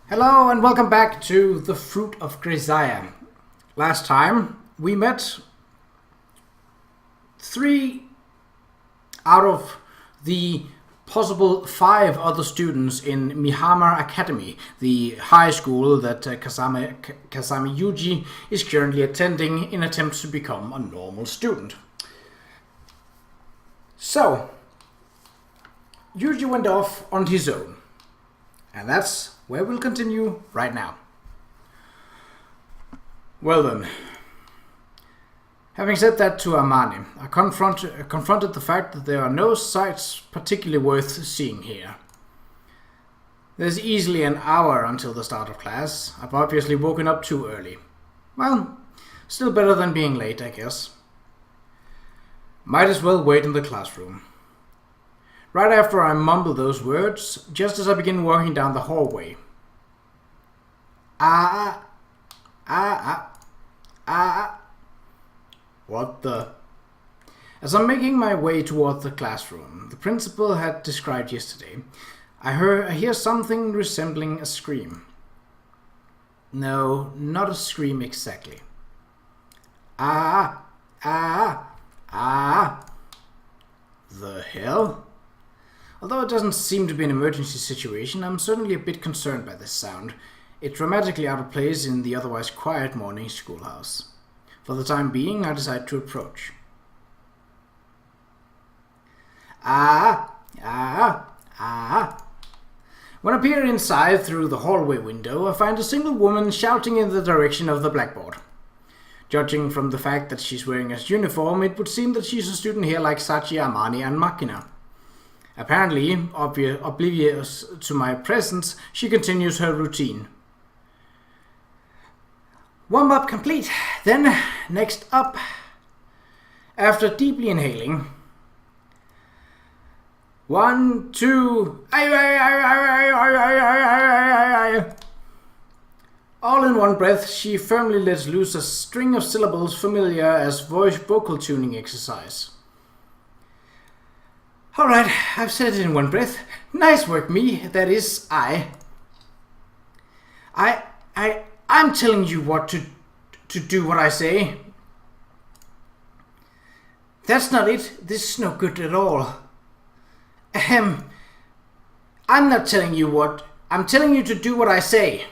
Hello and welcome back to The Fruit of Grisaia. Last time we met 3 out of the possible 5 other students in Mihama Academy, the high school that Kazami Yuuji is currently attending in attempts to become a normal student. So, Yuuji went off on his own, and that's where we'll continue right now. Well then, having said that to Amani, I confronted the fact that there are no sights particularly worth seeing here. There's easily an hour until the start of class. I've obviously woken up too early. Well, still better than being late, I guess. Might as well wait in the classroom. Right after I mumble those words, just as I begin walking down the hallway. What the? As I'm making my way toward the classroom the principal had described yesterday, I hear something resembling a scream. No, not a scream exactly. The hell? Although it doesn't seem to be an emergency situation, I'm certainly a bit concerned by this sound. It's dramatically out of place in the otherwise quiet morning schoolhouse. For the time being, I decide to approach. When I peer inside through the hallway window, I find a single woman shouting in the direction of the blackboard. Judging from the fact that she's wearing a uniform, it would seem that she's a student here like Sachi, Amani, and Makina. Apparently, oblivious to my presence, she continues her routine. Warm-up complete. Then, next up, after deeply inhaling, 1, 2, all in one breath, she firmly lets loose a string of syllables familiar as vocal tuning exercise. Alright, I've said it in one breath. Nice work, me. That is, I'm telling you what to do what I say. That's not it. This is no good at all. I'm not telling you what. I'm telling you to do what I say.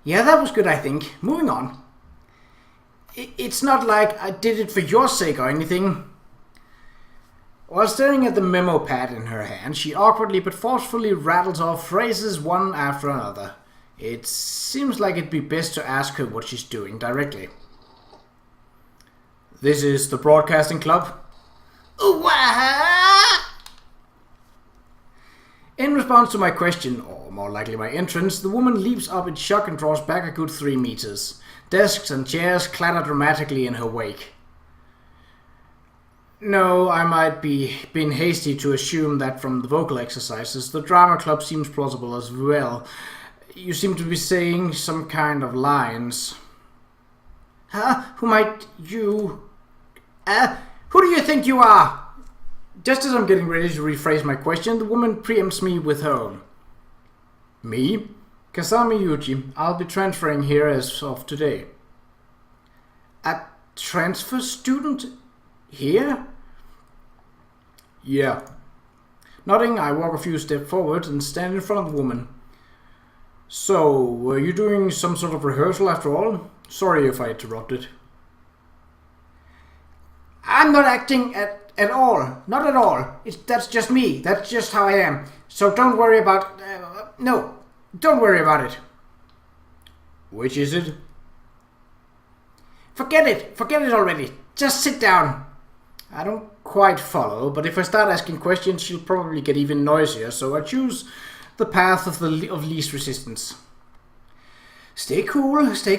Yeah, that was good, I think. Moving on. It's not like I did it for your sake or anything. While staring at the memo pad in her hand, she awkwardly but forcefully rattles off phrases one after another. It seems like it'd be best to ask her what she's doing directly. This is the broadcasting club. In response to my question, or more likely my entrance, the woman leaps up in shock and draws back a good 3 meters. Desks and chairs clatter dramatically in her wake. No, I might be being hasty to assume that from the vocal exercises, the drama club seems plausible as well. You seem to be saying some kind of lines. Who might you... who do you think you are? Just as I'm getting ready to rephrase my question, the woman preempts me with her own. Me? Kazami Yuuji. I'll be transferring here as of today. A transfer student? Here? Yeah. Nodding, I walk a few steps forward and stand in front of the woman. So, were you doing some sort of rehearsal after all? Sorry if I interrupted. I'm not acting at all. Not at all. That's just me. That's just how I am. So don't worry about... no, don't worry about it. Which is it? Forget it. Forget it already. Just sit down. I don't quite follow, but if I start asking questions, she'll probably get even noisier, so I choose the path of least resistance. Stay cool, he's a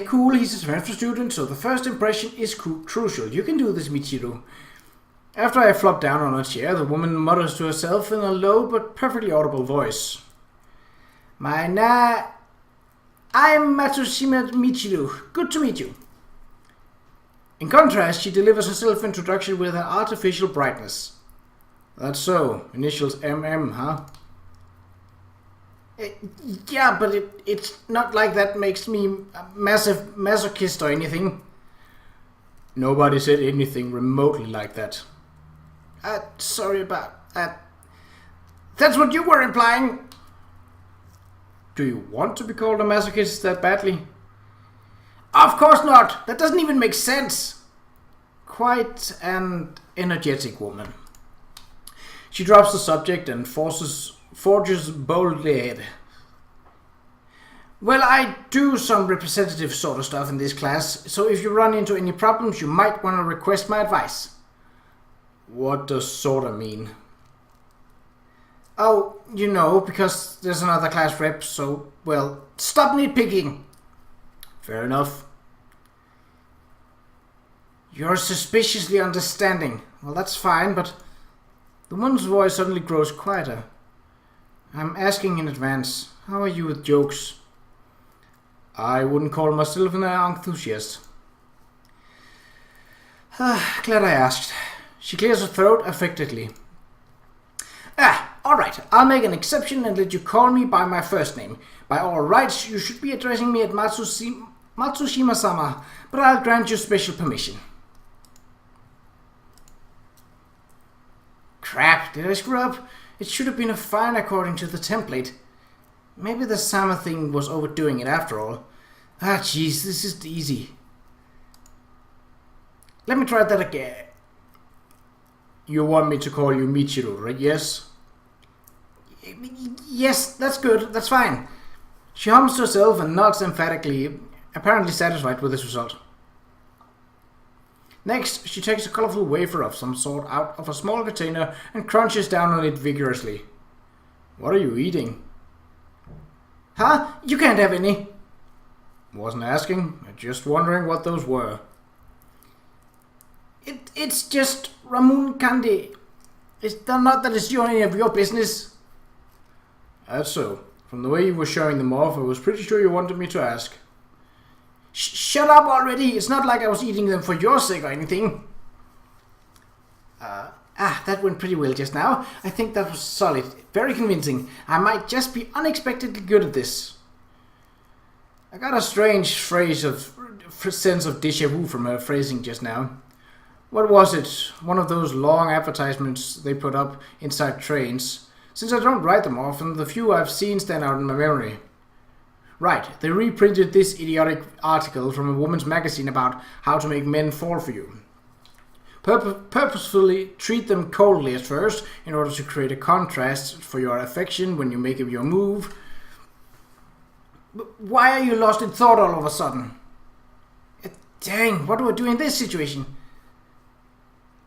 transfer student, so the first impression is crucial. You can do this, Michiru. After I flop down on a chair, the woman mutters to herself in a low but perfectly audible voice. I'm Matsushima Michiru. Good to meet you. In contrast, she delivers her self-introduction with an artificial brightness. That's so. Initials MM, huh? Uh, yeah, but it's not like that makes me a massive masochist or anything. Nobody said anything remotely like that. Sorry about that. That's what you were implying. Do you want to be called a masochist that badly? Of course not. That doesn't even make sense. Quite an energetic woman. She drops the subject and forges boldly ahead. Well, I do some representative sort of stuff in this class, so if you run into any problems, you might want to request my advice. What does sorta mean? Oh, you know, because there's another class rep, so, well, stop nitpicking. Fair enough. You're suspiciously understanding. Well, that's fine, but the woman's voice suddenly grows quieter. I'm asking in advance, how are you with jokes? I wouldn't call myself an enthusiast. Glad I asked. She clears her throat affectedly. Alright, I'll make an exception and let you call me by my first name. By all rights, you should be addressing me at Matsushima-sama, but I'll grant you special permission. Crap, did I screw up? It should have been a fine according to the template. Maybe the Sama thing was overdoing it after all. Jeez, this is easy. Let me try that again. You want me to call you Michiru, right? Yes? Yes, that's good. That's fine. She hums to herself and nods emphatically, apparently satisfied with this result. Next, she takes a colorful wafer of some sort out of a small container and crunches down on it vigorously. What are you eating? Huh? You can't have any. Wasn't asking. Just wondering what those were. It's just Ramun candy. It's not that it's any of your business. That's so. From the way you were showing them off, I was pretty sure you wanted me to ask. Shut up already! It's not like I was eating them for your sake or anything. That went pretty well just now. I think that was solid. Very convincing. I might just be unexpectedly good at this. I got a strange sense of déjà vu from her phrasing just now. What was it? One of those long advertisements they put up inside trains. Since I don't write them often, the few I've seen stand out in my memory. Right, they reprinted this idiotic article from a woman's magazine about how to make men fall for you. Purposefully treat them coldly at first, in order to create a contrast for your affection when you make your move. But why are you lost in thought all of a sudden? Dang, what do I do in this situation?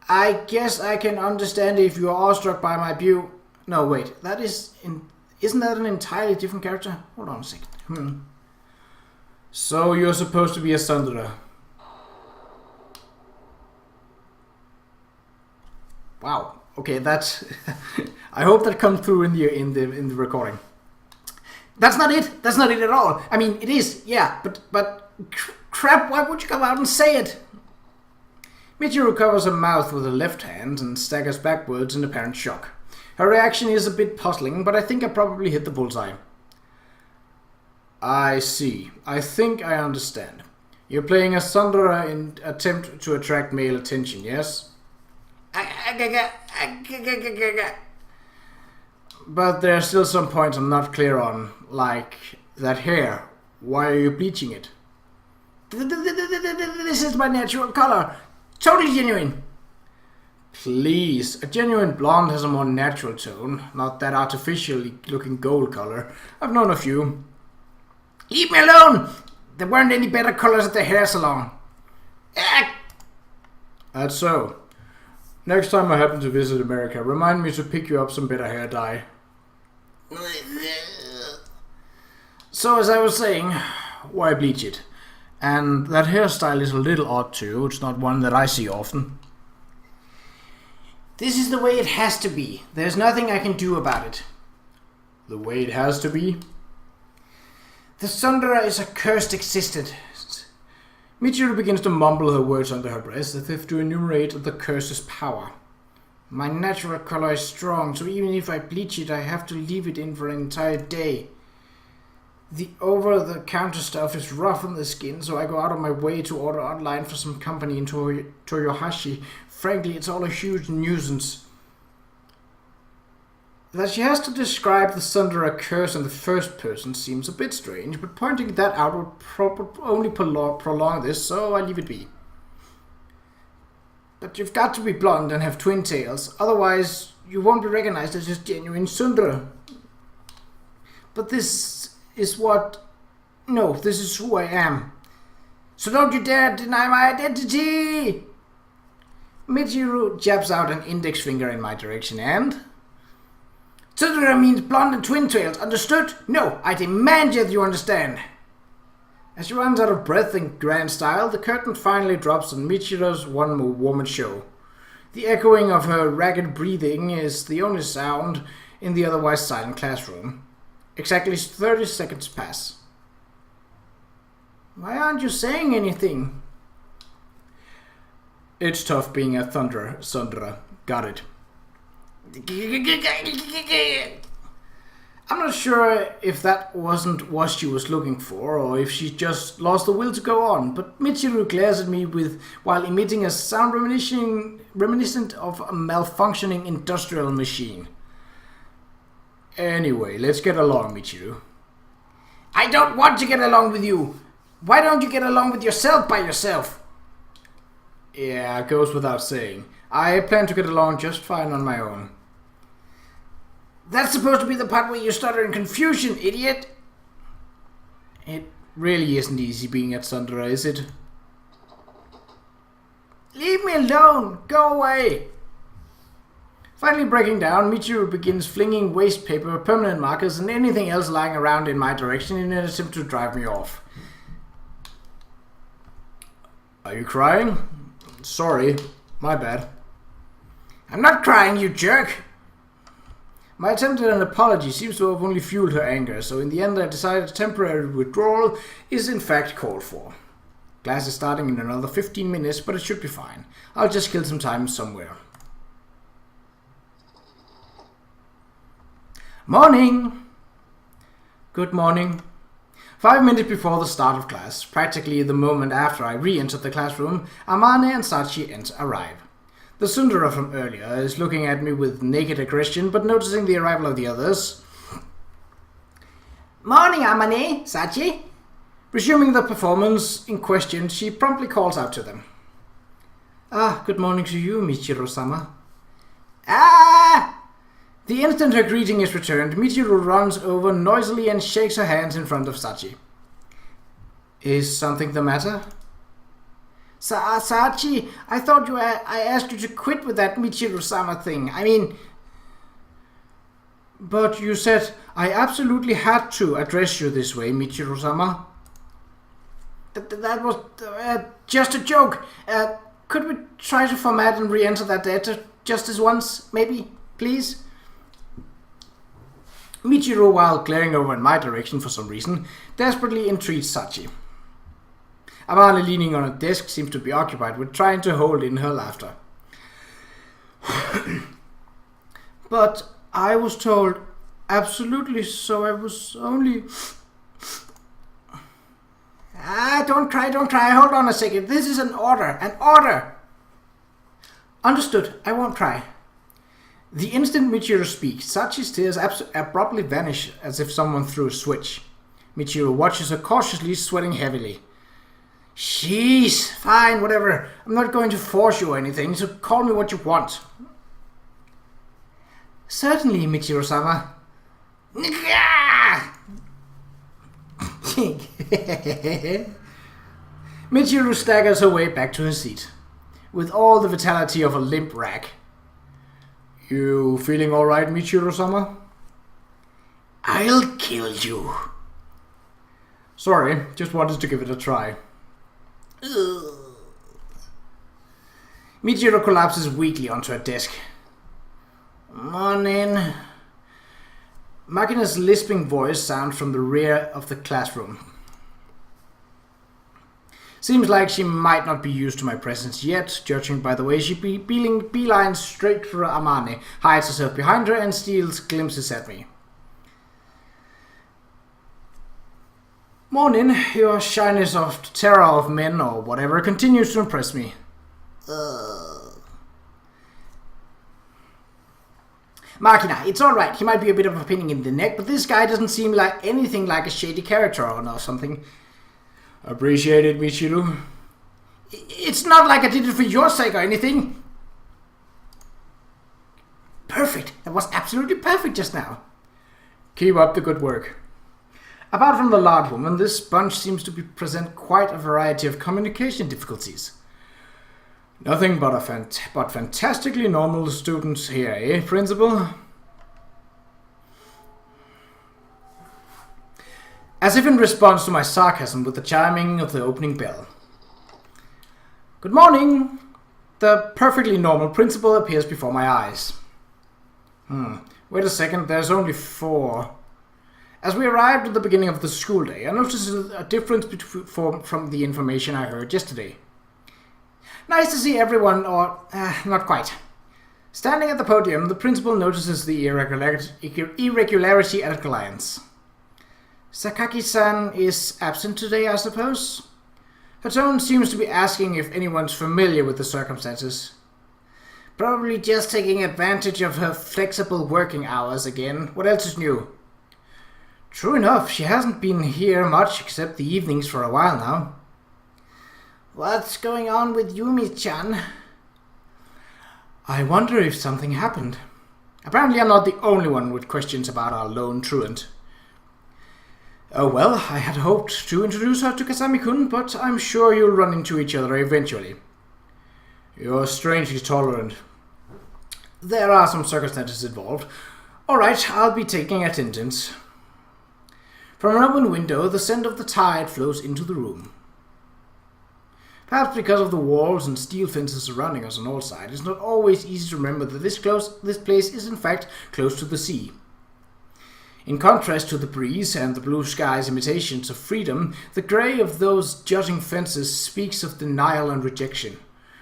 I guess I can understand if you are awestruck by my beauty. No, wait, isn't that an entirely different character? Hold on a second. So you're supposed to be a Tsundere. Wow. Okay, that's. I hope that comes through in the recording. That's not it. That's not it at all. I mean, it is. Yeah, but crap. Why would you come out and say it? Michiru covers her mouth with her left hand and staggers backwards in apparent shock. Her reaction is a bit puzzling, but I think I probably hit the bullseye. I see. I think I understand. You're playing a Tsundere in attempt to attract male attention, yes? But there are still some points I'm not clear on, like that hair. Why are you bleaching it? This is my natural color. Totally genuine. Please, a genuine blonde has a more natural tone, not that artificially looking gold color. I've known a few. Leave me alone! There weren't any better colors at the hair salon. That's so. Next time I happen to visit America, remind me to pick you up some better hair dye. So as I was saying, why bleach it? And that hairstyle is a little odd too. It's not one that I see often. This is the way it has to be. There's nothing I can do about it. The way it has to be? The Tsundere is a cursed existence. Michiru begins to mumble her words under her breath as if to enumerate the curse's power. My natural color is strong, so even if I bleach it, I have to leave it in for an entire day. The over-the-counter stuff is rough on the skin, so I go out of my way to order online for some company in Toyohashi. Frankly, it's all a huge nuisance. That she has to describe the Tsundere curse in the first person seems a bit strange, but pointing that out would only prolong this, so I leave it be. But you've got to be blonde and have twin tails, otherwise you won't be recognized as a genuine Tsundere. But this is what... No, this is who I am. So don't you dare deny my identity! Michiru jabs out an index finger in my direction and... Tsundere means blonde and twin tails, understood? No, I demand that you understand. As she runs out of breath in grand style, the curtain finally drops on Michiru's one-woman show. The echoing of her ragged breathing is the only sound in the otherwise silent classroom. Exactly 30 seconds pass. Why aren't you saying anything? It's tough being a Tsundere. Got it. I'm not sure if that wasn't what she was looking for, or if she just lost the will to go on, but Michiru glares at me while emitting a sound reminiscent of a malfunctioning industrial machine. Anyway, let's get along, Michiru. I don't want to get along with you! Why don't you get along with yourself by yourself? Yeah, it goes without saying. I plan to get along just fine on my own. That's supposed to be the part where you stutter in confusion, idiot! It really isn't easy being at Tsundere, is it? Leave me alone! Go away! Finally breaking down, Michiru begins flinging waste paper, permanent markers, and anything else lying around in my direction in an attempt to drive me off. Are you crying? Sorry, my bad. I'm not crying, you jerk! My attempt at an apology seems to have only fueled her anger, so in the end I decided temporary withdrawal is in fact called for. Class is starting in another 15 minutes, but it should be fine. I'll just kill some time somewhere. Morning! Good morning. 5 minutes before the start of class, practically the moment after I re-entered the classroom, Amane and Sachi arrive. The Tsundere from earlier is looking at me with naked aggression, but noticing the arrival of the others. Morning, Amane, Sachi. Resuming the performance in question, she promptly calls out to them. Ah, good morning to you, Michiru-sama. Ah! The instant her greeting is returned, Michiru runs over noisily and shakes her hands in front of Sachi. Is something the matter? Sachi, I thought I asked you to quit with that Michiru-sama thing. I mean... But you said I absolutely had to address you this way, Michiru-sama. That was just a joke. Could we try to format and re-enter that data just this once, maybe? Please? Michiru, while glaring over in my direction for some reason, desperately entreats Sachi. Amane, leaning on a desk, seems to be occupied with trying to hold in her laughter. But I was told absolutely, so I was only... don't cry, hold on a second. This is an order, Understood, I won't cry. The instant Michiru speaks, Sachi's tears abruptly vanish as if someone threw a switch. Michiru watches her cautiously, sweating heavily. Jeez, fine, whatever. I'm not going to force you or anything, so call me what you want. Certainly, Michiru-sama. Michiru staggers her way back to her seat, with all the vitality of a limp rag. You feeling alright, Michiru-sama? I'll kill you. Sorry, just wanted to give it a try. Michiru collapses weakly onto her desk. Morning. Makina's lisping voice sounds from the rear of the classroom. Seems like she might not be used to my presence yet, judging by the way she beelines straight for Amane, hides herself behind her, and steals glimpses at me. Morning, your shyness of terror of men or whatever continues to impress me. Makina, it's alright, he might be a bit of a pain in the neck, but this guy doesn't seem like anything like a shady character or something. Appreciate it, Michiru. It's not like I did it for your sake or anything. Perfect, that was absolutely perfect just now. Keep up the good work. Apart from the large woman, this bunch seems to present quite a variety of communication difficulties. Nothing but fantastically normal students here, eh, Principal? As if in response to my sarcasm with the chiming of the opening bell. Good morning! The perfectly normal principal appears before my eyes. Wait a second, there's only 4. As we arrived at the beginning of the school day, I noticed a difference from the information I heard yesterday. Nice to see everyone, or not quite. Standing at the podium, the principal notices the irregularity at a glance. Sakaki-san is absent today, I suppose? Her tone seems to be asking if anyone's familiar with the circumstances. Probably just taking advantage of her flexible working hours again. What else is new? True enough, she hasn't been here much except the evenings for a while now. What's going on with Yumi-chan? I wonder if something happened. Apparently I'm not the only one with questions about our lone truant. Oh well, I had hoped to introduce her to Kazami-kun, but I'm sure you'll run into each other eventually. You're strangely tolerant. There are some circumstances involved. Alright, I'll be taking attendance. From an open window, the scent of the tide flows into the room. Perhaps because of the walls and steel fences surrounding us on all sides, it's not always easy to remember that this place is in fact close to the sea. In contrast to the breeze and the blue sky's imitations of freedom, the grey of those jutting fences speaks of denial and rejection.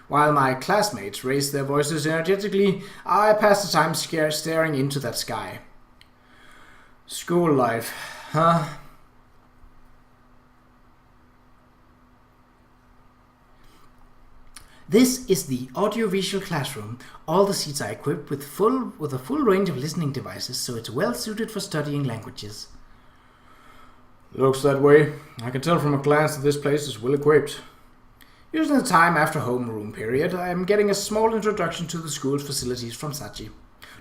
While my classmates raise their voices energetically, I pass the time staring into that sky. School life, huh? This is the audiovisual classroom. All the seats are equipped with a full range of listening devices, so it's well suited for studying languages. Looks that way. I can tell from a glance that this place is well equipped. Using the time after homeroom period, I am getting a small introduction to the school's facilities from Sachi.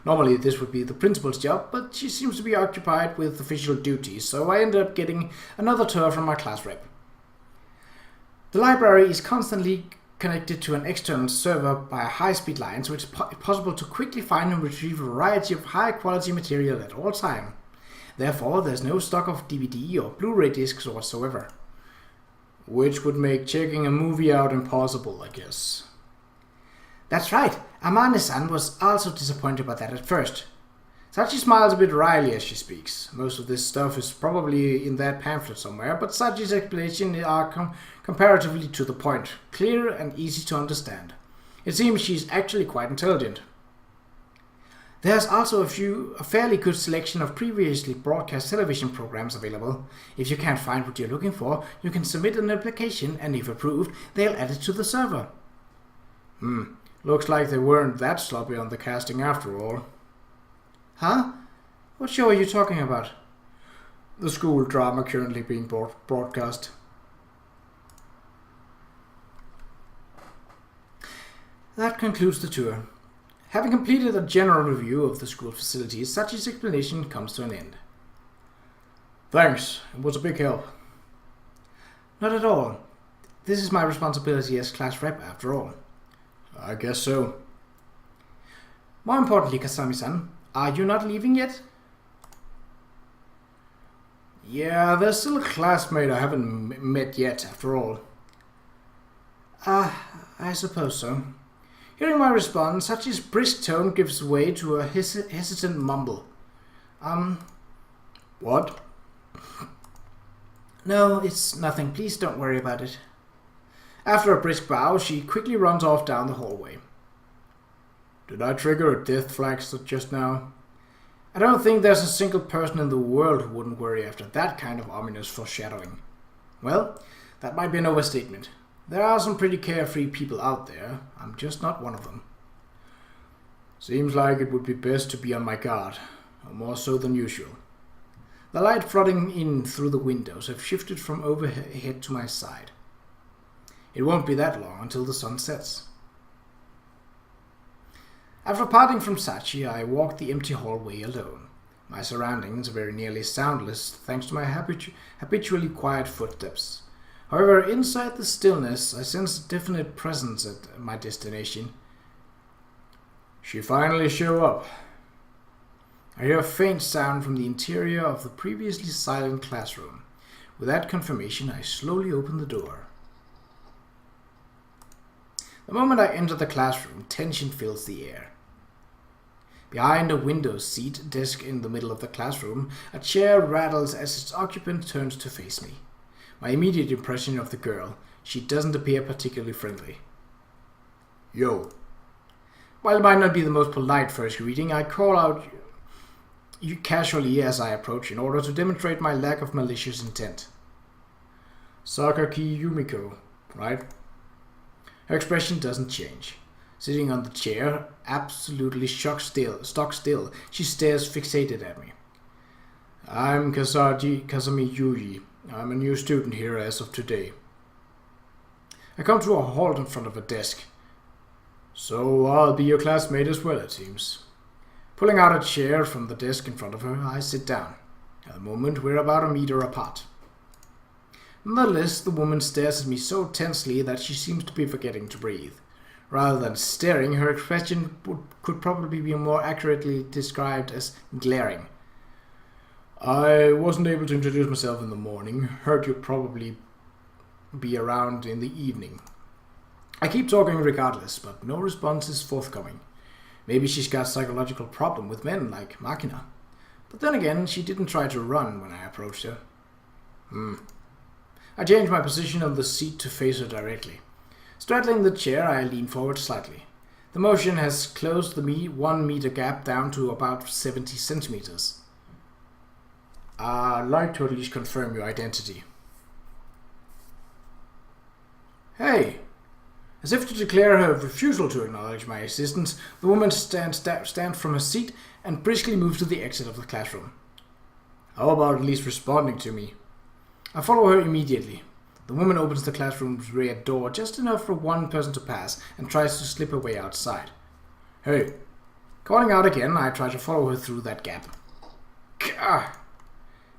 Normally this would be the principal's job, but she seems to be occupied with official duties, so I ended up getting another tour from my class rep. The library is constantly connected to an external server by a high-speed line, so it's possible to quickly find and retrieve a variety of high-quality material at all time. Therefore, there's no stock of DVD or Blu-ray discs whatsoever. Which would make checking a movie out impossible, I guess. That's right, Amane-san was also disappointed by that at first. Sachi smiles a bit wryly as she speaks. Most of this stuff is probably in that pamphlet somewhere, but Sachi's explanations are comparatively to the point, clear and easy to understand. It seems she's actually quite intelligent. There's also a fairly good selection of previously broadcast television programs available. If you can't find what you're looking for, you can submit an application, and if approved, they'll add it to the server. Looks like they weren't that sloppy on the casting after all. Huh? What show are you talking about? The school drama currently being broadcast. That concludes the tour. Having completed a general review of the school facilities, Sachi's explanation comes to an end. Thanks, it was a big help. Not at all. This is my responsibility as class rep after all. I guess so. More importantly, Kasami-san, are you not leaving yet? Yeah, there's still a classmate I haven't met yet after all. I suppose so. Hearing my response, Sachi's brisk tone gives way to a hesitant mumble. What? No, it's nothing. Please don't worry about it. After a brisk bow, she quickly runs off down the hallway. Did I trigger a death flag just now? I don't think there's a single person in the world who wouldn't worry after that kind of ominous foreshadowing. Well, that might be an overstatement. There are some pretty carefree people out there. I'm just not one of them. Seems like it would be best to be on my guard, or more so than usual. The light flooding in through the windows have shifted from overhead to my side. It won't be that long until the sun sets. After parting from Sachi, I walked the empty hallway alone. My surroundings are very nearly soundless thanks to my habitually quiet footsteps. However, inside the stillness, I sense a definite presence at my destination. She finally showed up. I hear a faint sound from the interior of the previously silent classroom. With that confirmation, I slowly open the door. The moment I enter the classroom, tension fills the air. Behind a window seat desk in the middle of the classroom, a chair rattles as its occupant turns to face me. My immediate impression of the girl, she doesn't appear particularly friendly. Yo. While it might not be the most polite first greeting, I call out you casually as I approach in order to demonstrate my lack of malicious intent. Sakaki Yumiko, right? Her expression doesn't change. Sitting on the chair, absolutely stock still, she stares fixated at me. I'm Kazami Yuuji. I'm a new student here as of today. I come to a halt in front of a desk. So I'll be your classmate as well, it seems. Pulling out a chair from the desk in front of her, I sit down. At the moment, we're about a meter apart. Nonetheless, the woman stares at me so tensely that she seems to be forgetting to breathe. Rather than staring, her expression could probably be more accurately described as glaring. I wasn't able to introduce myself in the morning. Heard you'd probably be around in the evening. I keep talking regardless, but no response is forthcoming. Maybe she's got a psychological problem with men like Machina. But then again, she didn't try to run when I approached her. I changed my position on the seat to face her directly. Straddling the chair, I lean forward slightly. The motion has closed the 1 meter gap down to about 70 centimeters. I'd like to at least confirm your identity. Hey! As if to declare her refusal to acknowledge my existence, the woman stands from her seat and briskly moves to the exit of the classroom. How about at least responding to me? I follow her immediately. The woman opens the classroom's rear door just enough for one person to pass and tries to slip her way outside. Hey! Calling out again, I try to follow her through that gap. Gah!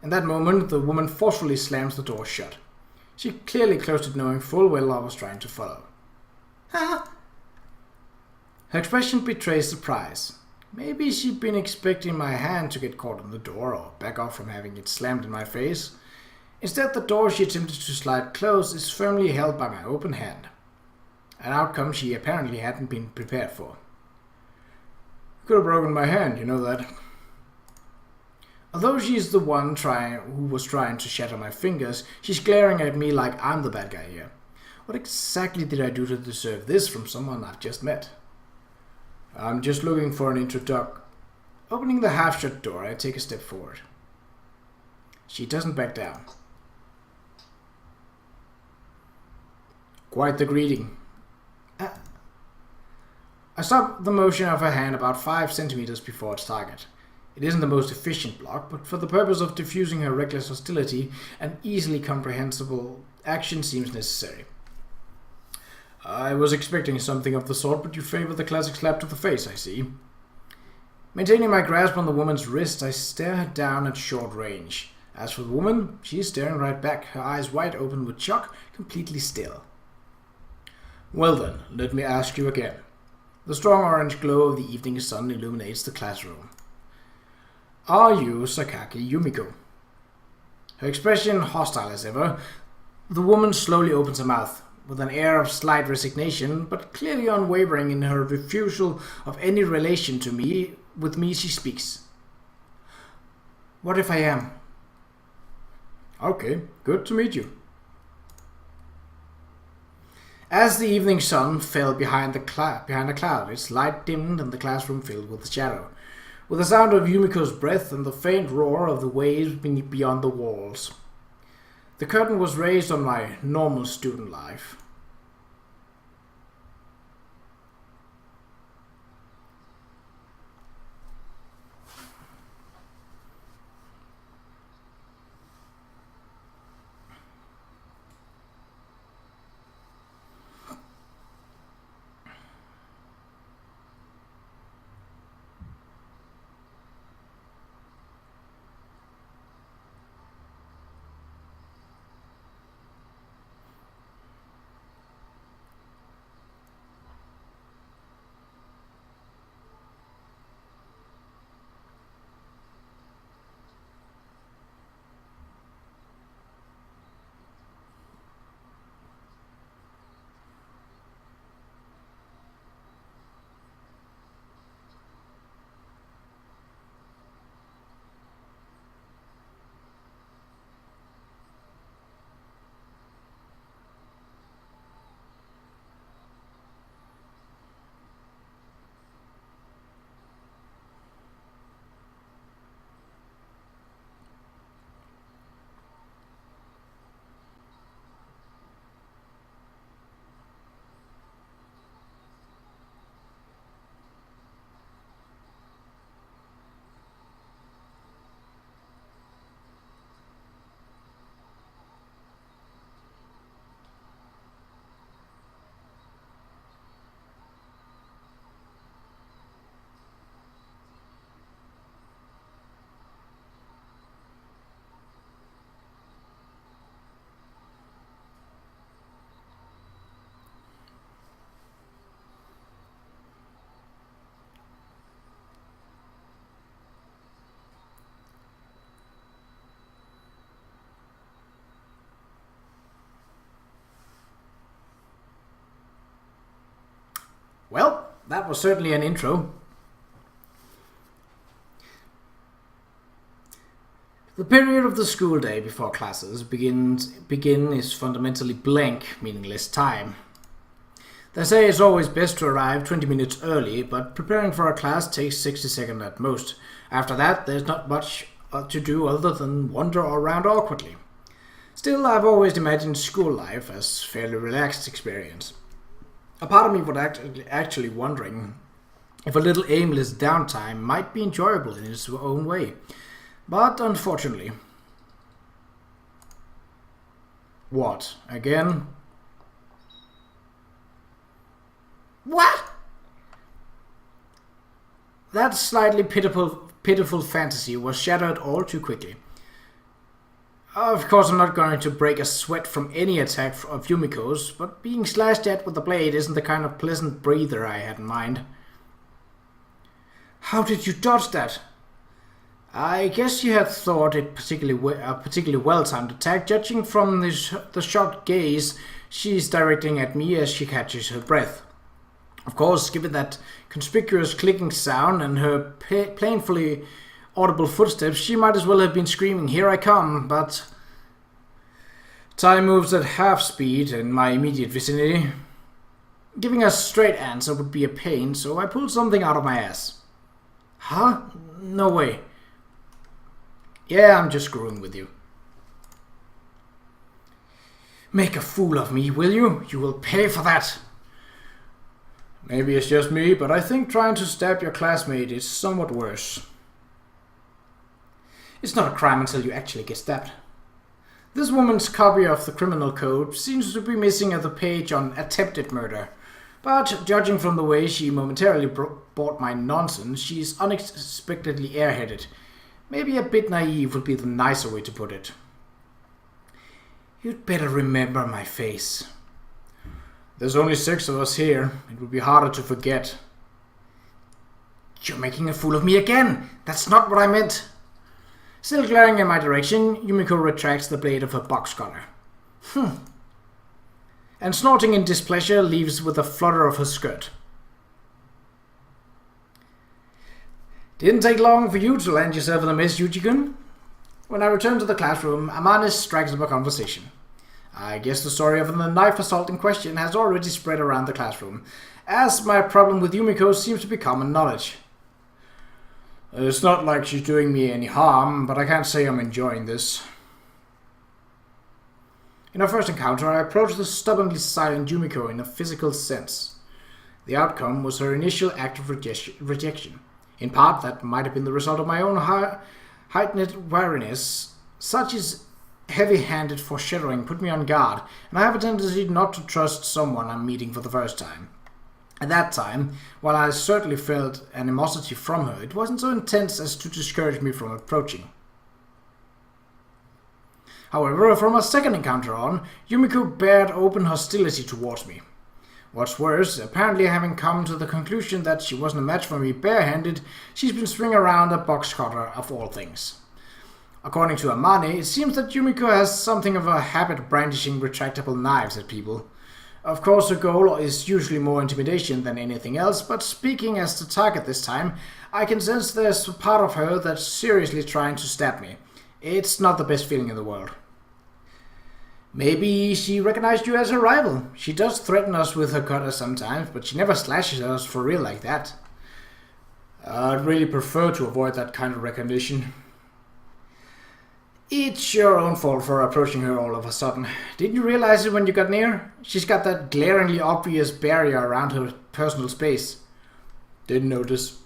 In that moment, the woman forcefully slams the door shut. She clearly closed it knowing full well I was trying to follow. Her expression betrays surprise. Maybe she'd been expecting my hand to get caught on the door or back off from having it slammed in my face. Instead, the door she attempted to slide closed is firmly held by my open hand. An outcome she apparently hadn't been prepared for. Could have broken my hand, you know that. Although she's the one who was trying to shatter my fingers, she's glaring at me like I'm the bad guy here. What exactly did I do to deserve this from someone I've just met? I'm just looking for an introduction. Opening the half-shut door, I take a step forward. She doesn't back down. Quite the greeting. I stop the motion of her hand about 5 centimeters before its target. It isn't the most efficient block, but for the purpose of diffusing her reckless hostility, an easily comprehensible action seems necessary. I was expecting something of the sort, but you favor the classic slap to the face, I see. Maintaining my grasp on the woman's wrist, I stare her down at short range. As for the woman, she's staring right back, her eyes wide open with shock, completely still. Well then, let me ask you again. The strong orange glow of the evening sun illuminates the classroom. Are you Sakaki Yumiko? Her expression hostile as ever, the woman slowly opens her mouth. With an air of slight resignation, but clearly unwavering in her refusal of any relation to me, with me she speaks. What if I am? Okay, good to meet you. As the evening sun fell behind a cloud, its light dimmed and the classroom filled with shadow, with the sound of Yumiko's breath and the faint roar of the waves beyond the walls. The curtain was raised on my normal student life. Well, that was certainly an intro. The period of the school day before classes begin is fundamentally blank, meaningless time. They say it's always best to arrive 20 minutes early, but preparing for a class takes 60 seconds at most. After that, there's not much to do other than wander around awkwardly. Still, I've always imagined school life as a fairly relaxed experience. A part of me was actually wondering if a little aimless downtime might be enjoyable in its own way. But unfortunately... What? Again? What? That slightly pitiful fantasy was shattered all too quickly. Of course, I'm not going to break a sweat from any attack of Yumiko's, but being slashed at with a blade isn't the kind of pleasant breather I had in mind. How did you dodge that? I guess you had thought it a particularly well-timed attack, judging from the shocked gaze she's directing at me as she catches her breath. Of course, given that conspicuous clicking sound and her painfully audible footsteps, she might as well have been screaming, "Here I come," but time moves at half speed in my immediate vicinity. Giving a straight answer would be a pain, so I pulled something out of my ass. Huh? No way. Yeah, I'm just screwing with you. Make a fool of me, will you? You will pay for that. Maybe it's just me, but I think trying to stab your classmate is somewhat worse. It's not a crime until you actually get stabbed. This woman's copy of the criminal code seems to be missing at the page on attempted murder, but judging from the way she momentarily bought my nonsense, she's unexpectedly airheaded. Maybe a bit naive would be the nicer way to put it. You'd better remember my face. There's only 6 of us here. It would be harder to forget. You're making a fool of me again! That's not what I meant! Still glaring in my direction, Yumiko retracts the blade of her box cutter. And snorting in displeasure leaves with a flutter of her skirt. Didn't take long for you to land yourself in a mess, Yuuji-kun. When I return to the classroom, Amanis strikes up a conversation. I guess the story of the knife assault in question has already spread around the classroom, as my problem with Yumiko seems to be common knowledge. It's not like she's doing me any harm, but I can't say I'm enjoying this. In our first encounter, I approached the stubbornly silent Yumiko in a physical sense. The outcome was her initial act of rejection. In part, that might have been the result of my own heightened wariness. Such as heavy-handed foreshadowing put me on guard, and I have a tendency not to trust someone I'm meeting for the first time. At that time, while I certainly felt animosity from her, it wasn't so intense as to discourage me from approaching. However, from our second encounter on, Yumiko bared open hostility towards me. What's worse, apparently having come to the conclusion that she wasn't a match for me barehanded, she's been swinging around a box cutter of all things. According to Amane, it seems that Yumiko has something of a habit of brandishing retractable knives at people. Of course, her goal is usually more intimidation than anything else, but speaking as the target this time, I can sense there's a part of her that's seriously trying to stab me. It's not the best feeling in the world. Maybe she recognized you as a rival. She does threaten us with her cutter sometimes, but she never slashes us for real like that. I'd really prefer to avoid that kind of recognition. It's your own fault for approaching her all of a sudden. Didn't you realize it when you got near? She's got that glaringly obvious barrier around her personal space. Didn't notice.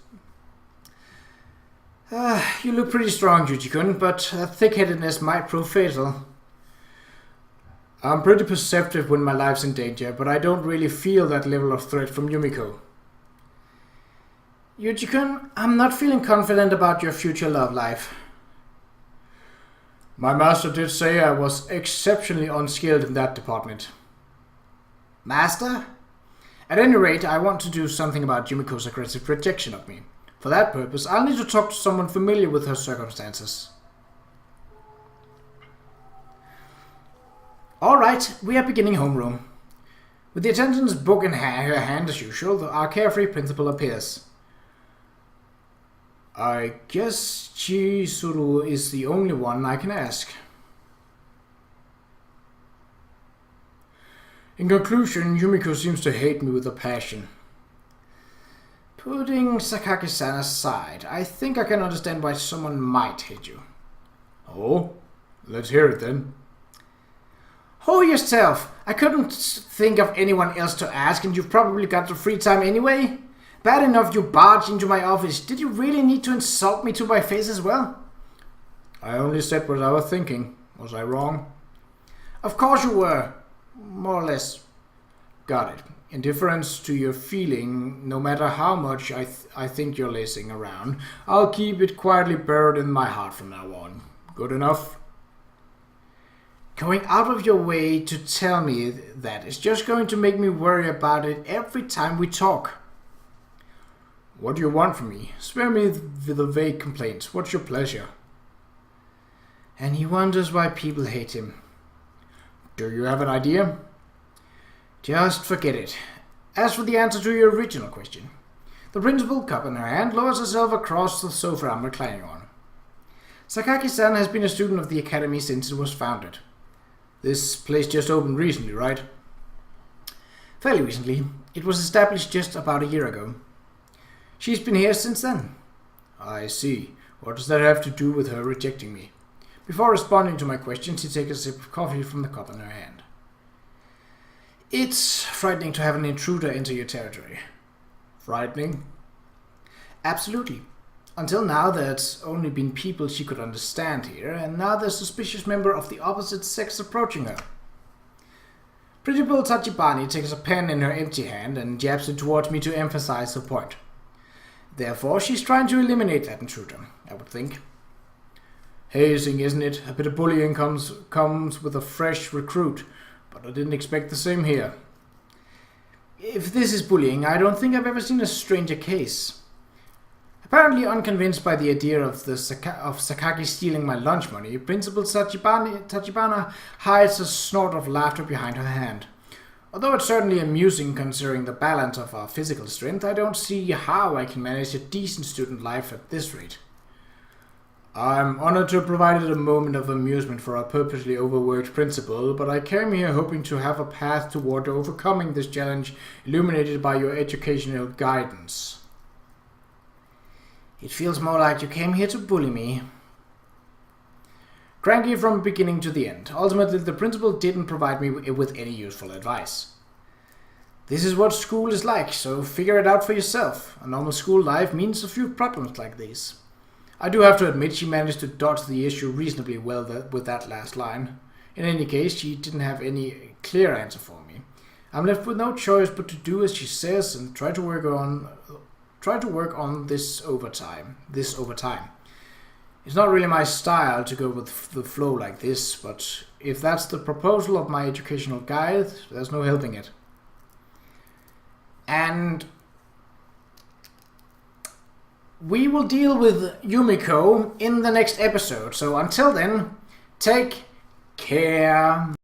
You look pretty strong, Yuuji-kun, but thick-headedness might prove fatal. I'm pretty perceptive when my life's in danger, but I don't really feel that level of threat from Yumiko. Yuuji-kun, I'm not feeling confident about your future love life. My master did say I was exceptionally unskilled in that department. Master? At any rate, I want to do something about Yumiko's aggressive rejection of me. For that purpose, I'll need to talk to someone familiar with her circumstances. Alright, we are beginning homeroom. With the attendance book in her hand as usual, our carefree principal appears. I guess Chizuru is the only one I can ask. In conclusion, Yumiko seems to hate me with a passion. Putting Sakaki-san aside, I think I can understand why someone might hate you. Oh? Let's hear it then. Oh, yourself! I couldn't think of anyone else to ask, and you've probably got the free time anyway. Bad enough you barged into my office. Did you really need to insult me to my face as well? I only said what I was thinking. Was I wrong? Of course you were. More or less. Got it. In deference to your feeling, no matter how much I think you're lacing around, I'll keep it quietly buried in my heart from now on. Good enough? Going out of your way to tell me that is just going to make me worry about it every time we talk. What do you want from me? Spare me with the vague complaints. What's your pleasure? And he wonders why people hate him. Do you have an idea? Just forget it. As for the answer to your original question, the principal, cup in her hand, lowers herself across the sofa I'm reclining on. Sakaki-san has been a student of the academy since it was founded. This place just opened recently, right? Fairly recently. It was established just about a year ago. She's been here since then. I see. What does that have to do with her rejecting me? Before responding to my question, she takes a sip of coffee from the cup in her hand. It's frightening to have an intruder enter your territory. Frightening? Absolutely. Until now, there's only been people she could understand here, and now there's a suspicious member of the opposite sex approaching her. Principal Tachibana takes a pen in her empty hand and jabs it towards me to emphasize her point. Therefore, she's trying to eliminate that intruder, I would think. Hazing, isn't it? A bit of bullying comes with a fresh recruit, but I didn't expect the same here. If this is bullying, I don't think I've ever seen a stranger case. Apparently unconvinced by the idea of Sakaki stealing my lunch money, Principal Tachibana hides a snort of laughter behind her hand. Although it's certainly amusing considering the balance of our physical strength, I don't see how I can manage a decent student life at this rate. I'm honored to have provided a moment of amusement for our purposely overworked principal, but I came here hoping to have a path toward overcoming this challenge illuminated by your educational guidance. It feels more like you came here to bully me. Cranky from beginning to the end. Ultimately, the principal didn't provide me with any useful advice. This is what school is like, so figure it out for yourself. A normal school life means a few problems like these. I do have to admit she managed to dodge the issue reasonably well with that last line. In any case, she didn't have any clear answer for me. I'm left with no choice but to do as she says and try to work on this over time. It's not really my style to go with the flow like this, but if that's the proposal of my educational guide, there's no helping it. And we will deal with Yumiko in the next episode. So until then, take care.